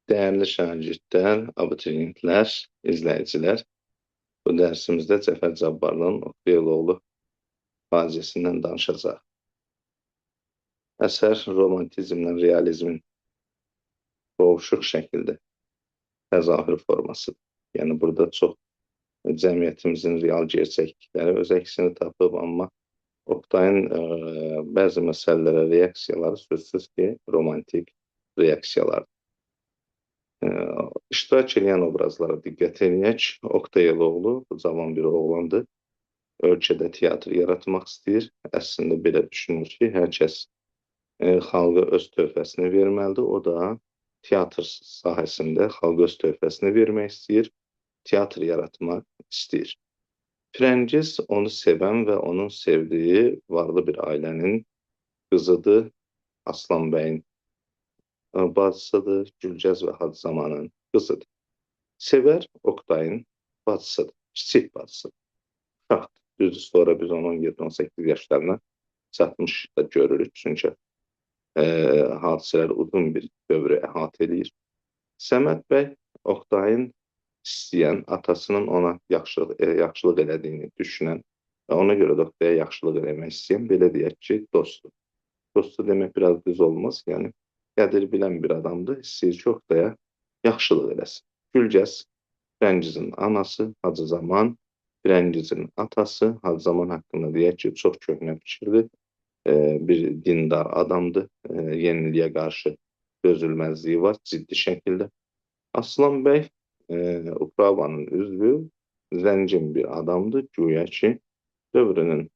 Değerli şagirdlər, abituriyentlər, izləyicilər, bu dərsimizdə Cəfər Cabbarlının Oxtayıloğlu faciəsindən danışacaq. Əsər romantizmlə realizmin qovuşuq şəkildə təzahür formasıdır. Yəni, burada çox cəmiyyətimizin real gerçəklikləri öz əksini tapıb, amma Oktayın bəzi məsələlərə reaksiyaları sözsüz ki, romantik reaksiyalardır. İştirak edən obrazlara diqqət edək. Oktayıloğlu cavan bir oğlandır. Ölkədə teatr yaratmaq istəyir. Əslində belə düşünür ki, hər kəs xalqa öz töhfəsini verməlidir. O da teatr sahəsində xalqa öz töhfəsini vermək istəyir. Teatr yaratmaq istəyir. Firəngiz onu sevən və onun sevdiyi varlı bir ailənin qızıdır. Aslan bəyin bacısıdır, Gülgəz və Hacızamanın qızıdır. Sevər Oktayın bacısıdır, kiçik bacısıdır. Uşaqdır. Düzdür, sonra biz onu 17-18 yaşlarına çatmış da görürük. Çünki hadisələr uzun bir dövrü əhatə edir. Səməd bəy Oktayın istəyən, atasının ona yaxşılıq elədiyini düşünən və ona görə də Oktaya yaxşılıq eləmək istəyən, belə deyək ki, dostdur. Dostu demək biraz düz olmaz, yəni qədir bilən bir adamdır, istəyir ki, Oktaya yaxşılıq eləsin. Gülgəz, Firəngizin anası, Hacızaman, Firəngizin atası, Hacızaman haqqında deyək ki, çox köhnə fikirli, bir dindar adamdır, yeniliyə qarşı dözülməzliyi var, ciddi şəkildə. Aslan bəy, Upravanın üzvü, zəncin bir adamdır, güya ki, dövrünün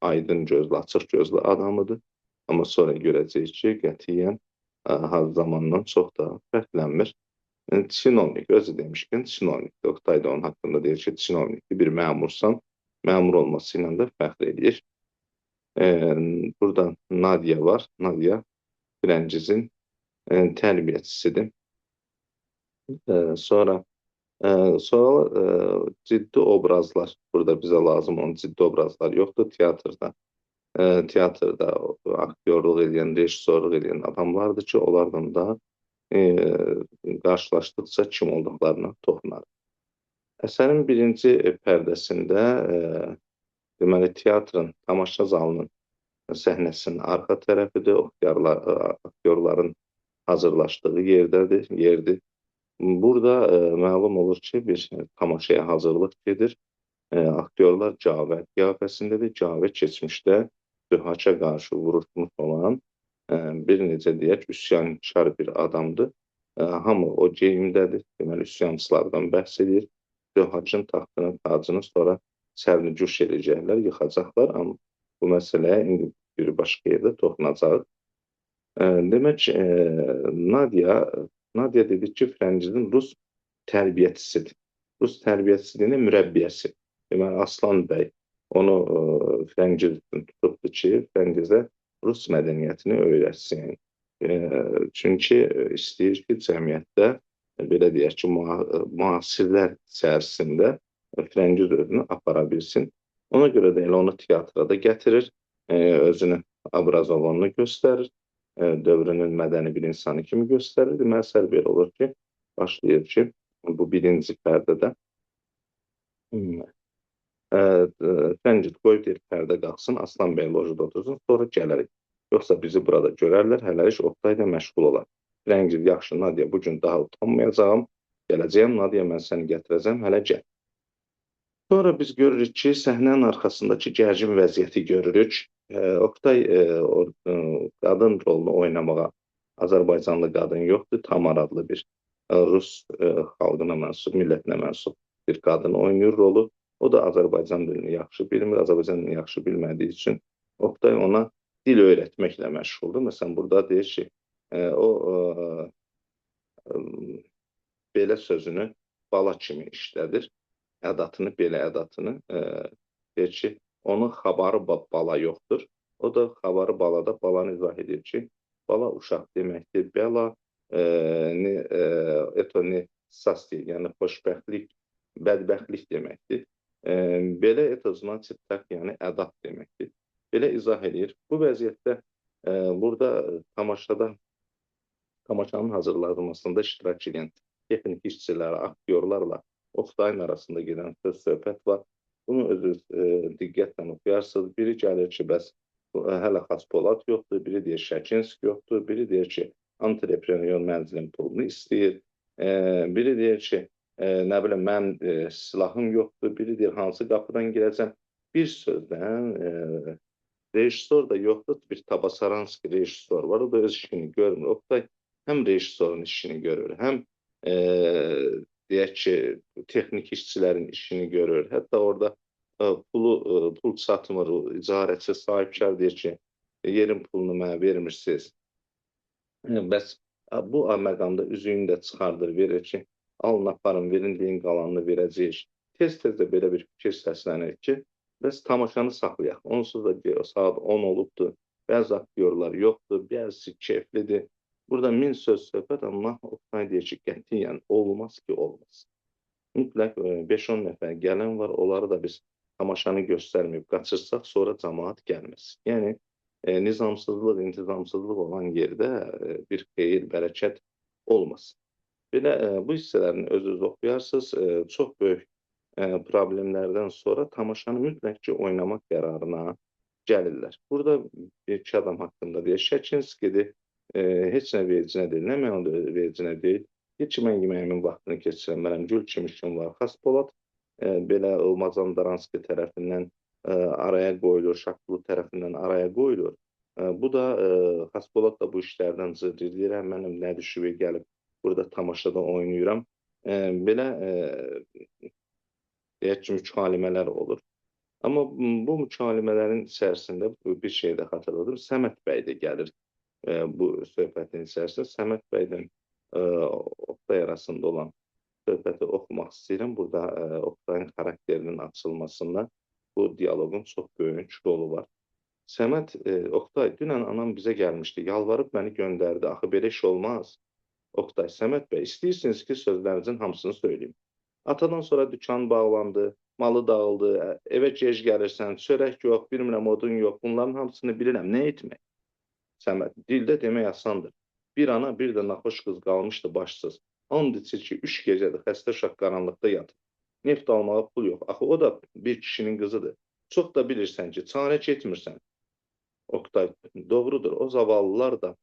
aydın gözlü, açıq gözlü adamıdır. Amma sonra görəcəyik ki, qətiyyən Hacızamandan çox da fərqlənmir. Çinovnik, özü demişkən, çinovnikdir. Oktay da onun haqqında deyir ki, çinovnikdir, bir məmursan, məmur olması ilə də fəxr edir. Burada Nadia var. Nadia Firəngizin tərbiyəçisidir. Sonra ciddi obrazlar, burada bizə lazım olan ciddi obrazlar yoxdur teatrda. Teatrda aktyorluq edən, rejissorluq edən adamlardır ki, onlardan da qarşılaşdıqca kim olduqlarına toxunar. Əsərin birinci pərdəsində deməli, teatrın, tamaşa zalının səhnəsinin arxa tərəfidir, aktyorların hazırlaşdığı yerdir. Burada məlum olur ki, bir tamaşaya hazırlıq gedir. Aktyorlar cavə qiyafəsindədir. Cavə keçmişdə Sühaça qarşı vuruşmuş olan bir necə deyək, üsyankar bir adamdır. Hamı o geyimdədir. Deməli, üsyançılardan bəhs edir. Sühaçın taxtının tacını sonra sərnücuş edəcəklər, yıxacaqlar. Amma bu məsələyə indi bir başqa yerdə toxunacaq. Demək, Nadia dedi ki, Firəngizin rus tərbiyəçisidir. Rus tərbiyəçisinin mürəbbiyəsi. Deməli, Aslan bəy onu Firəngiz üçün tutubdur ki, Firəngizə rus mədəniyyətini öyrətsin. Çünki istəyir ki, cəmiyyətdə, belə deyək ki, müasirlər içərisində Firəngiz özünü apara bilsin. Ona görə də elə onu teatra da gətirir, özünü Abrazovunu göstərir, dövrünün mədəni bir insanı kimi göstərir. Məsəl belə olur ki, başlayır ki, bu birinci pərdədə Firəngiz qoy deyir, pərdə qalxsın, Aslan bəy lojada otursun, sonra gələrik. Yoxsa bizi burada görərlər, hələlik Oktay da məşğul olar. Firəngiz, yaxşı, Nadia, bugün daha utanmayacağım, gələcəyəm, Nadia, mən səni gətirəcəm, hələ gəl. Sonra biz görürük ki, səhnənin arxasındakı gərgin vəziyyəti görürük. Oktay qadın rolunu oynamağa Azərbaycanlı qadın yoxdur, Tamar adlı bir Rus xalqına mənsub, millətinə mənsub bir qadın oynayır rolu. O da Azərbaycan dilini yaxşı bilmir, Azərbaycan dilini yaxşı bilmədiyi üçün Oktay ona dil öyrətməklə məşğuldur. Məsələn, burada deyir ki, o belə sözünü bala kimi işlədir, belə ədatını deyir ki, onun xabarı bala yoxdur. O da xabarı balada, balanı izah edir ki, bala uşaq deməkdir, bəla, eto ne sasti, yəni xoşbəxtlik, bədbəxtlik deməkdir. Belə eto znaçit tak, yəni ədat deməkdir. Belə izah edir. Bu vəziyyətdə burada tamaşanın hazırlanmasında iştirak edən texnik işçilərlə, aktyorlarla Oktayın arasında gedən söz-söhbət var. Bunu özünüz diqqətlə oxuyarsınız. Biri gəlir ki, bəs hələ Xaspolad yoxdur, biri deyir Şəkinski yoxdur, biri deyir ki, antreprenyor mənzilin pulunu istəyir, biri deyir ki, nə bilim, mən silahım yoxdur, biri deyir hansı qapıdan girəcəm. Bir sözlə, rejissor da yoxdur, bir Tabasaranski rejissor var, o da öz işini görmür. Oktay həm rejissorun işini görür, həm deyək ki, texnik işçilərin işini görür. Hətta orada pul satmır, icarəçi, sahibkar deyir ki, yerin pulunu mənə vermirsiniz. Bəs bu məqamda üzüyünü də çıxardır, verir ki, alın, aparın, verin, deyin, qalanını verəcəyik. Tez-tez də belə bir fikir səslənir ki, bəs tamaşanı saxlayaq. Onsuz da deyir, saat 10 olubdur, bəzi aktyorlar yoxdur, bəzisi keyflidir. Burada min söz söhbət, amma Oktay deyir ki, qətiyyən olmaz ki, olmaz. Mütləq 5-10 nəfər gələn var, onları da biz tamaşanı göstərməyib qaçırsaq, sonra cəmaat gəlməz. Yəni, nizamsızlıq, intizamsızlıq olan yerdə bir xeyir, bərəkət olmaz. Belə bu hissələrini özünüz oxuyarsınız, çox böyük problemlərdən sonra tamaşanı mütləq ki, oynamaq qərarına gəlirlər. Burada bir-iki adam haqqında deyək, Şəkinskidir, heç nə vecinə deyil, nə mənada vecinə deyil. Heç ki, mən yeməyimin vaxtını keçirəm, mənəm gül kimi işim var. Xaspolad belə Mazandaranski tərəfindən araya qoyulur, Şaqqulu tərəfindən araya qoyulur. Bu da, Xaspolad da bu işlərdən zırr edir, mənim nə düşübə gəlib, burada tamaşada oynayıram. Belə deyək ki, mükalimələr olur. Amma bu mükalimmələrin içərisində bir şey də xatırladım, Səməd bəy də gəlir bu söhbətin içərisində. Səməd bəydən Oktay arasında olan söhbəti oxumaq istəyirəm. Burada Oktayın xarakterinin açılmasında bu diyaloqun çox böyük rolu var. Səməd, Oktay, dünən anam bizə gəlmişdi, yalvarıb məni göndərdi, axı belə iş olmaz. Oktay, Səməd bəy, istəyirsiniz ki, sözlərinizin hamısını söyleyeyim. Atadan sonra dükan bağlandı, malı dağıldı, evə gec gəlirsən, çörək yox, bilmirəm, odun yox, bunların hamısını bilirəm, nə etmək? Səməd, dildə demək asandır. Bir ana, bir də naxoş qız qalmışdı başsız. And içir ki, 3 gecədir, xəstə uşaq qaranlıqda yatır. Neft almağa pul yox, axı o da bir kişinin qızıdır. Çox da bilirsən ki, çarə getmirsən. Oktay, doğrudur, o zavallılar da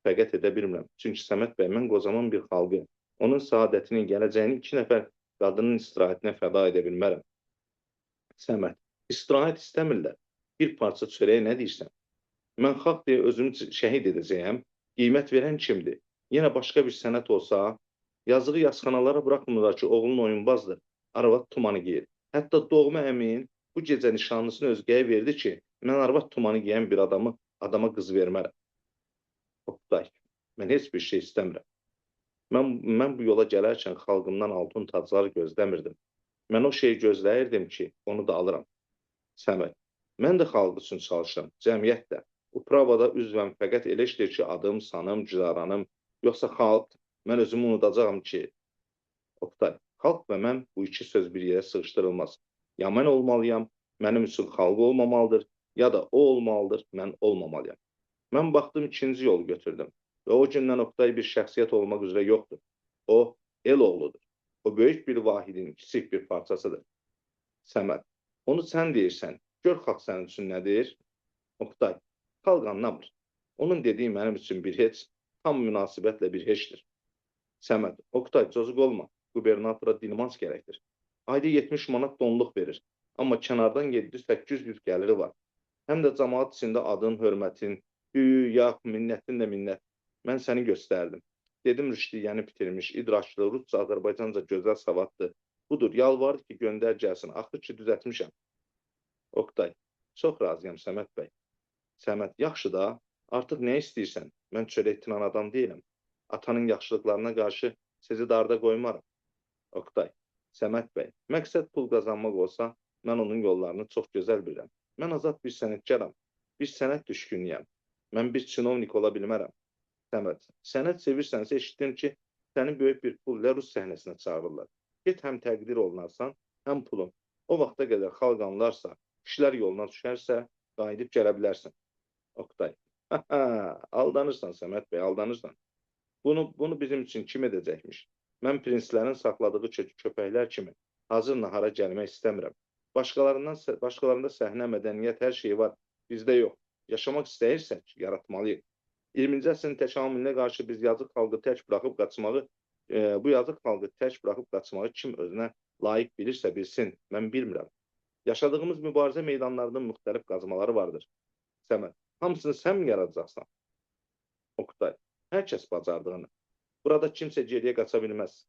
fəqət edə bilmirəm. Çünki Səməd bəy, mən qocaman bir xalqı, onun saadətinin, gələcəyini 2 nəfər qadının istirahətinə fəda edə bilmərəm. Səməd, istirahət istəmirlər. Bir parça çörəyə nə deyirsən? Mən xalq deyə özümü şəhid edəcəyəm, qiymət verən kimdir? Yenə başqa bir sənət olsa, yazığı yazxanalara buraxmırlar ki, oğlun oyunbazdır, arvad tumanı geyir. Hətta doğma əmin bu gecə nişanlısını özgəyə verdi ki, mən arvad tumanı geyən bir adama qız vermərəm. Oktay, mən heç bir şey istəmirəm. Mən bu yola gələrkən xalqımdan altın taclar gözləmirdim. Mən o şeyi gözləyirdim ki, onu da alıram. Səməd, mən də xalq üçün çalışıram, cəmiyyət də. Upravada üzvəm, fəqət elə işdir ki, adım, sanım, cüdaranım, yoxsa xalq, mən özümü unudacağım ki, Oktay, xalq və mən bu iki söz bir yerə sığışdırılmaz. Ya mən olmalıyam, mənim üçün xalq olmamalıdır, ya da o olmalıdır, mən olmamalıyam. Mən baxdım, ikinci yolu götürdüm və o gündən Oktay bir şəxsiyyət olmaq üzrə yoxdur. O, el oğludur. O, böyük bir vahidin kiçik bir parçasıdır. Səməd, onu sən deyirsən, gör xalq sənin üçün nə deyir? Oktay, xalq anlamır. Onun dediyi mənim üçün bir heç, tam münasibətlə bir heçdir. Səməd, Oktay, cozuq olma, qubernatora dinmaz gərəkdir. Ayda 70 manat donluq verir, amma kənardan 700-800 gəliri var. Həm də cəmaat içində adın, hörmətin, yaq, minnətin də minnət. Mən səni göstərdim. Dedim, rüşdiyyəni bitirmiş, idraçlı, rusca, Azərbaycanca gözəl savadlı. Budur, yalvardı ki, göndər gəlsin. Axır ki, düzətmişəm. Oktay, çox razıyam Səməd bəy. Səməd, yaxşı da, artıq nə istəyirsən? Mən çörək tinan adam deyiləm. Atanın yaxşılıqlarına qarşı sizi darda qoymaram. Oktay, Səməd bəy, məqsəd pul qazanmaq olsa, mən onun yollarını çox gözəl bilirəm. Mən azad bir sənətkaram, bir sənət düşkünüyəm. Mən bir çinovnik ola bilmərəm. Səməd, sənət sevirsənsə eşitdim ki, səni böyük bir pul ilə Rus səhnəsinə çağırırlar. Get həm təqdir olunarsan, həm pulun. O vaxta qədər xalq anlarsa, işlər yoluna düşərsə, qayıdıb gələ bilərsən. Oktay, aldanırsan Səməd bəy, aldanırsan. Bunu bizim üçün kim edəcəkmiş? Mən prinslərin saxladığı köpəklər kimi hazır nahara gəlmək istəmirəm. Başqalarında səhnə, mədəniyyət, hər şey var. Bizdə yox. Yaşamaq istəyirsək, yaratmalıyıq. 20-ci əsrin təkamülünə qarşı biz yazıq xalqı tək buraxıb qaçmağı, bu yazıq xalqı tək buraxıb qaçmağı kim özünə layiq bilirsə bilsin, mən bilmirəm. Yaşadığımız mübarizə meydanlarının müxtəlif qazmaları vardır. Səməd, hamısını sən mi yaradacaqsan? Oktay, hər kəs bacardığını. Burada kimsə geriyə qaça bilməz.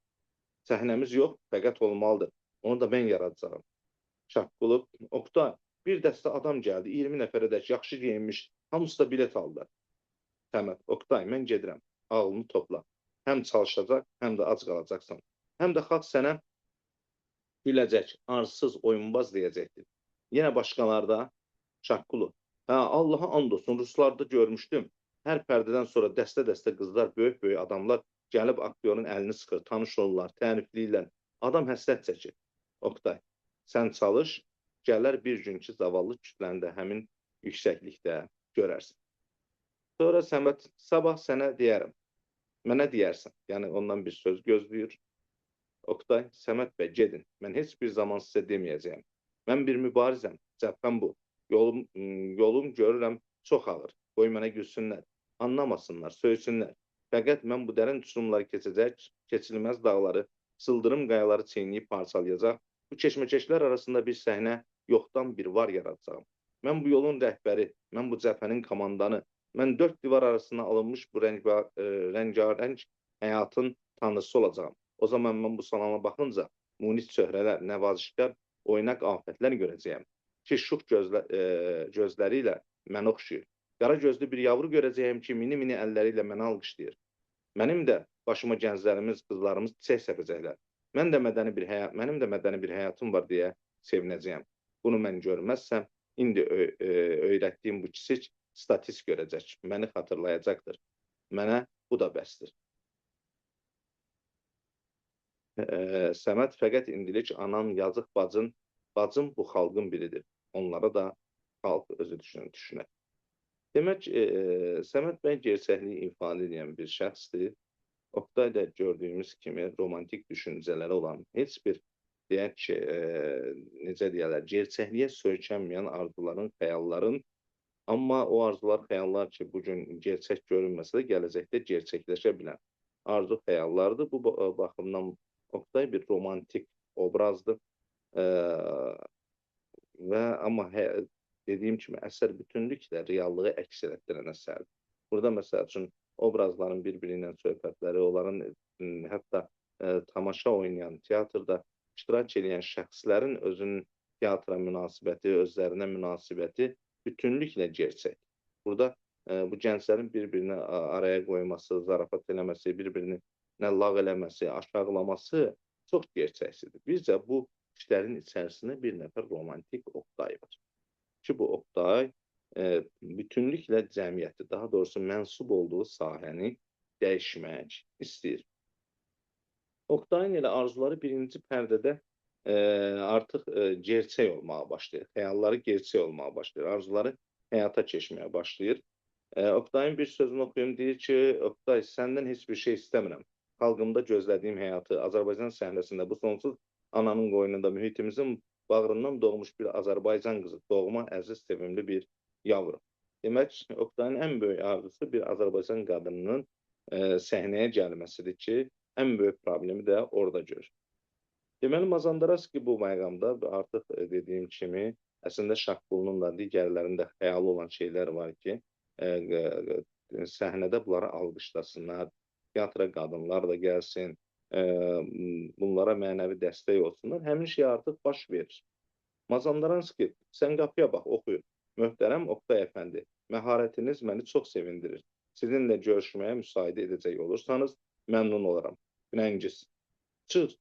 Səhnəmiz yox, fəqət olmalıdır. Onu da mən yaradacağım. Şaqqulu, Oktay, bir dəstə adam gəldi, 20 nəfərədək yaxşı geyinmiş, hamısı da bilet aldılar. Səməd, Oktay, mən gedirəm, ağlını topla. Həm çalışacaq, həm də ac qalacaqsan. Həm də xalq sənə güləcək, arsız, oyunbaz deyəcəkdir. Yenə başqalarda, Şaqqulu, Allaha and olsun, Ruslarda görmüşdüm. Hər pərdədən sonra dəstə-dəstə qızlar, böyük-böyük adamlar gəlib aktyorun əlini sıxır, tanış olurlar, tərifləyirlər. Adam həsrət çəkir. Oktay, sən çalış, gələr bir gün ki, zavallı kütləni də həmin yüksəklikdə görərsən. Sonra Səməd, sabah sənə deyərəm, mənə deyərsən, yəni ondan bir söz gözləyir. Oktay, Səməd bəy, gedin, mən heç bir zaman sizə deməyəcəyəm. Mən bir mübarizəm, cəbhəm bu. Yolum görürəm, çox ağır. Qoy mənə gülsünlər, anlamasınlar, söysünlər. Fəqət mən bu dərin uçurumları keçəcək, keçilməz dağları, sıldırım qayaları çeynəyib parçalayacaq. Bu keşməkeşlər arasında bir səhnə, yoxdan bir var yaradacağım. Mən bu yolun rəhbəri, mən bu cəbhənin komandanı, mən dörd divar arasına alınmış bu rəngarəng həyatın tanrısı olacağım. O zaman mən bu salama baxınca munis çöhrələr, nəvazişlər, oynaq afətlər görəcəyəm. Ki, şux gözləri ilə mənə oxşuyur. Qara gözlü bir yavru görəcəyəm ki, mini-mini əlləri ilə mənə alqışlayır. Mənim də başıma gənclərimiz, qızlarımız çiçək səpəcəklər. Mənim də mədəni bir həyatım var deyə sevinəcəyəm. Bunu mən görməzsəm, indi öyrətdiyim bu kiçik statist görəcək, məni xatırlayacaqdır. Mənə bu da bəsdir. Səməd, fəqət indilik anam, yazıq bacım bu xalqın biridir. Onlara da xalq özü düşünər. Demək, Səməd bəy gerçəkliyi ifadə edən bir şəxsdir. Oktay da gördüyümüz kimi romantik düşüncələri olan heç bir, deyək ki, necə deyərlər, gerçəkliyə söykənməyən arzuların, xəyalların, amma o arzular, xəyallar ki, bugün gerçək görünməsə də gələcəkdə gerçəkləşə bilən arzu xəyallardır. Bu baxımdan Oktay bir romantik obrazdır. Və amma dediyim kimi əsər bütünlüklə reallığı əks etdirən əsərdir. Burada məsəl üçün obrazların bir-biri ilə söhbətləri, onların hətta tamaşa oynayan, teatrda iştirak edən şəxslərin özünün teatra münasibəti, özlərinə münasibəti bütünlüklə gerçək. Burada bu gənclərin bir-birini araya qoyması, zarafat eləməsi, bir-birini lağ eləməsi, aşağılaması çox gerçəksizdir. Bizcə bu işlərin içərisində bir nəfər romantik Oktay var. Ki, bu Oktay bütünlüklə cəmiyyəti, daha doğrusu mənsub olduğu sahəni dəyişmək istəyir. Oktayın elə arzuları birinci pərdədə artıq gerçək olmağa başlayır. Xəyalları gerçək olmağa başlayır. Arzuları həyata keçməyə başlayır. Oktayın bir sözünü oxuyum, deyir ki, Oktay, səndən heç bir şey istəmirəm. Xalqımda gözlədiyim həyatı, Azərbaycan səhnəsində bu sonsuz ananın qoynunda mühitimizin bağrından doğmuş bir Azərbaycan qızı, doğma, əziz, sevimli bir yavru. Demək, Oktayın ən böyük arzusu bir Azərbaycan qadınının səhnəyə gəlməsidir ki, ən böyük problemi də orada görür. Deməli, Mazandaranski bu məqamda artıq dediyim kimi, əslində Şaqqulunun da digərlərində xəyal olan şeylər var ki, səhnədə bunları alqışlasınlar, teatra qadınlar da gəlsin, bunlara mənəvi dəstək olsunlar, həmin şey artıq baş verir. Mazandaranski, sən qapıya bax, oxuyur. Möhtərəm Oktay əfəndi, məharətiniz məni çox sevindirir. Sizinlə görüşməyə müsaidə edəcək olursanız, məmnun olaram. Firəngiz, çıx,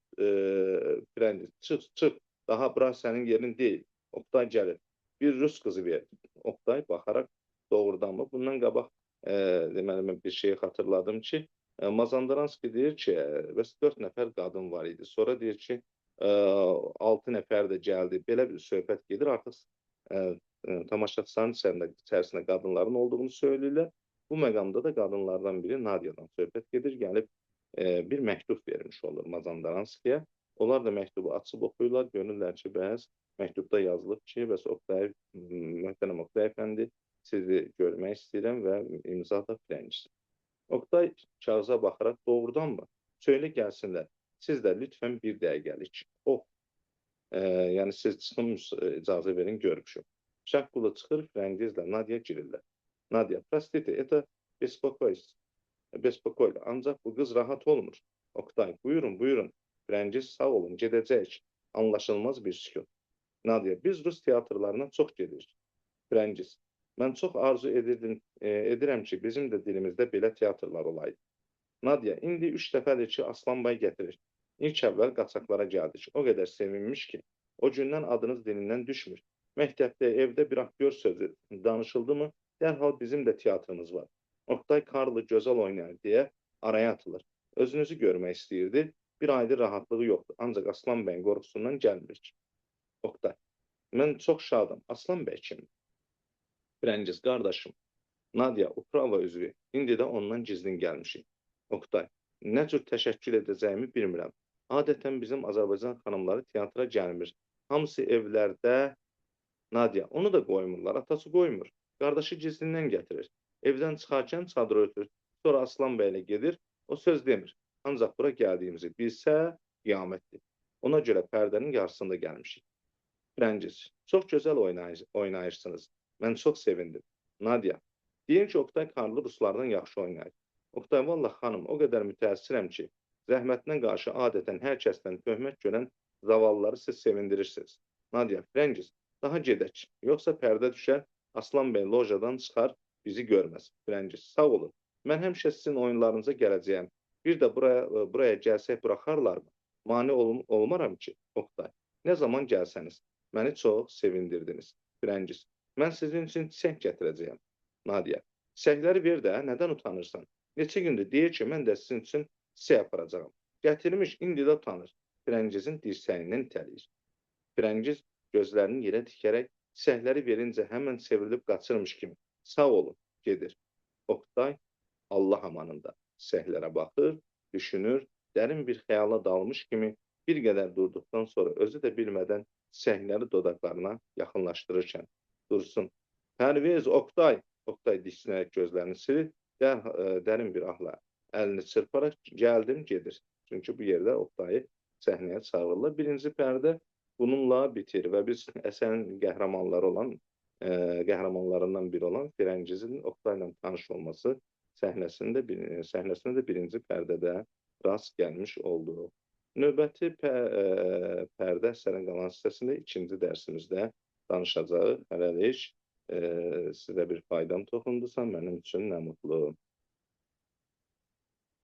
çıx, daha bura sənin yerin deyil. Oktay gəlir, bir Rus qızı verir. Oktay baxaraq doğrudanmı? Bundan qabaq deməli, mən bir şeyi xatırladım ki, Mazandaranski deyir ki, 4 nəfər qadın var idi. Sonra deyir ki, 6 nəfər də gəldi. Belə bir söhbət gedir. Artıq tamaşaçıların içərisində qadınların olduğunu söyləyirlər. Bu məqamda da qadınlardan biri Nadiyadan söhbət gedir, gəlib bir məktub vermiş olur Mazandaranskiyə. Onlar da məktubu açıb oxuyurlar, görürlər ki, bəs məktubda yazılıb ki, bəs Oqtay, möhtərəm Oqtay əfəndi, sizi görmək istəyirəm və imza da Firəngiz. Oqtay kağıza baxaraq doğrudanmı? Söylə gəlsinlər. Siz də lütfən bir dəqiqəlik. Yəni siz çıxın, icazə verin, görmüşüm. Şaqqulu çıxır, Firəngizlə Nadia girirlər. Nadia, простите, это bespokойно. Ancaq bu qız rahat olmur. Oqtay, buyurun, buyurun. Firəngiz, sağ olun, gedəcəyik. Anlaşılmaz bir sükut. Nadia, biz Rus teatrlarına çox gedirik. Firəngiz, mən çox arzu edirəm ki, bizim də dilimizdə belə teatrlar olaydı. Nadia, indi 3 dəfədir ki, Aslan bəy gətirir. İlk əvvəl qaçaqlara gəldik. O qədər sevinmiş ki, o gündən adınız dilindən düşmür. Məktəbdə, evdə bir aktyor sözü danışıldı mı, dərhal bizim də teatrımız var. Oqtay Karlı gözəl oynayır deyə araya atılır. Özünüzü görmək istəyirdi, bir aydır rahatlığı yoxdur. Ancaq Aslan bəyin qorxusundan gəlmir ki. Oqtay, mən çox şadım. Aslan bəy kimdir? Firəngiz, qardaşım. Nadia, Uprava üzvü. İndi də ondan gizlin gəlmişik. Oqtay, nə cür təşəkkür edəcəyimi bilmirəm. Adətən bizim Azərbaycan xanımları teatra gəlmir. Hamısı evlərdə. Nadia, onu da qoymurlar, atası qoymur. Qardaşı gizlindən gətirir. Evdən çıxarkən çadırı ötür. Sonra Aslan bəylə gedir, o söz demir. Ancaq bura gəldiyimizi bilsə, qiyamətdir. Ona görə pərdənin yarısında gəlmişik. Firəngiz, çox gözəl oynayırsınız. Mən çox sevindim. Nadia, deyir ki, Oqtay Karlı ruslardan yaxşı oynayır. Oqtay, vallah xanım, o qədər mütəəssirəm ki, zəhmətinə qarşı adətən hər kəsdən töhmət görən zavallıları siz sevindirirsiniz. Nadia, Firəngiz, daha gedək. Yoxsa pərdə düşər, Aslan bəy lojadan çıxar, bizi görməz. Firəngiz, sağ olun. Mən həmişə sizin oyunlarınıza gələcəyəm. Bir də buraya gəlsək buraxarlarmı? Mane olmaram ki, Oqtay. Nə zaman gəlsəniz, məni çox sevindirdiniz. Firəngiz, mən sizin üçün çiçək gətirəcəyəm. Nadia, çiçəkləri ver də, nədən utanırsan? Neçə gündür deyir ki, mən də sizin üçün çiçək aparacağım. Gətirmiş, indi də utanır. Firəngizin dirsəyindən itələyir. Firəngiz gözlərini yerə dikərək çiçəkləri verincə həmən çevrilib qaçırmış kimi. Sağ olun, gedir. Oqtay Allah amanında çiçəklərə baxır, düşünür, dərin bir xəyala dalmış kimi bir qədər durduqdan sonra özü də bilmədən çiçəkləri dodaqlarına yaxınlaşdırırkən dursun. Pərviz, Oqtay, Oqtay diksinərək gözlərini silir, dərin bir ahla əlini çırparaq gəldim, gedir. Çünki bu yerdə Oqtayı səhnəyə çağırırlar. Birinci pərdə bununla bitir və biz əsərin qəhrəmanlarından biri olan Firəngizin Oqtayla tanış olması səhnəsində də birinci pərdədə rast gəlmiş oldu. Növbəti pərdə əsərin qalan hissəsində ikinci dərsimizdə danışacağıq. Hələlik sizə bir faydam toxundusa, mənim üçün nə mutlu.